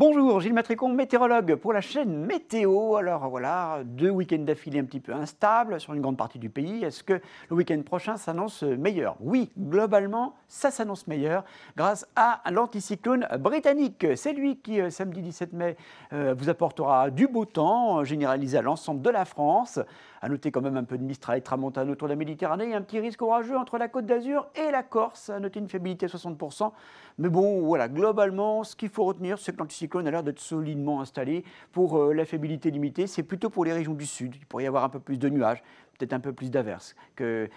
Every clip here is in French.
Bonjour, Gilles Matricon, météorologue pour la chaîne Météo. Alors voilà, 2 week-ends d'affilée un petit peu instables sur une grande partie du pays. Est-ce que le week-end prochain s'annonce meilleur? Oui, globalement, ça s'annonce meilleur grâce à l'anticyclone britannique. C'est lui qui, samedi 17 mai, vous apportera du beau temps généralisé à l'ensemble de la France. À noter quand même un peu de Mistral et Tramontane autour de la Méditerranée et un petit risque orageux entre la Côte d'Azur et la Corse. À noter une fiabilité à 60%. Mais bon, voilà, globalement, ce qu'il faut retenir, c'est que l'anticyclone a l'air d'être solidement installé. Pour la fiabilité limitée, c'est plutôt pour les régions du sud. Il pourrait y avoir un peu plus de nuages, peut-être un peu plus d'averses que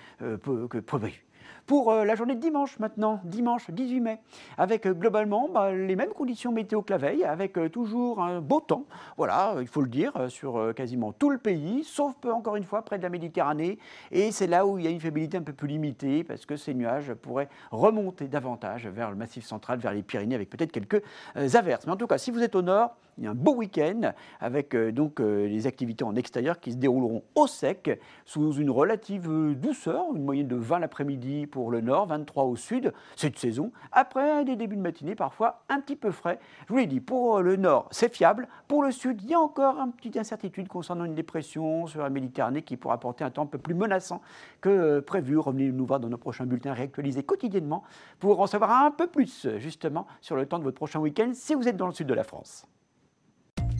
prévu. Pour la journée de dimanche maintenant, dimanche 18 mai, avec globalement les mêmes conditions météo que la veille, avec toujours un beau temps, voilà, il faut le dire, sur quasiment tout le pays, sauf encore une fois près de la Méditerranée, et c'est là où il y a une fiabilité un peu plus limitée, parce que ces nuages pourraient remonter davantage vers le Massif central, vers les Pyrénées, avec peut-être quelques averses. Mais en tout cas, si vous êtes au nord, il y a un beau week-end avec les activités en extérieur qui se dérouleront au sec, sous une relative douceur, une moyenne de 20 l'après-midi pour le nord, 23 au sud, c'est de saison. Après des débuts de matinée parfois un petit peu frais. Je vous l'ai dit, pour le nord, c'est fiable. Pour le sud, il y a encore une petite incertitude concernant une dépression sur la Méditerranée qui pourra apporter un temps un peu plus menaçant que prévu. Revenez nous voir dans nos prochains bulletins réactualisés quotidiennement pour en savoir un peu plus justement sur le temps de votre prochain week-end si vous êtes dans le sud de la France.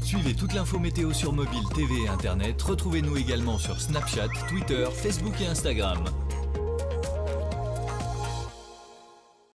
Suivez toute l'info météo sur mobile, TV et Internet. Retrouvez-nous également sur Snapchat, Twitter, Facebook et Instagram.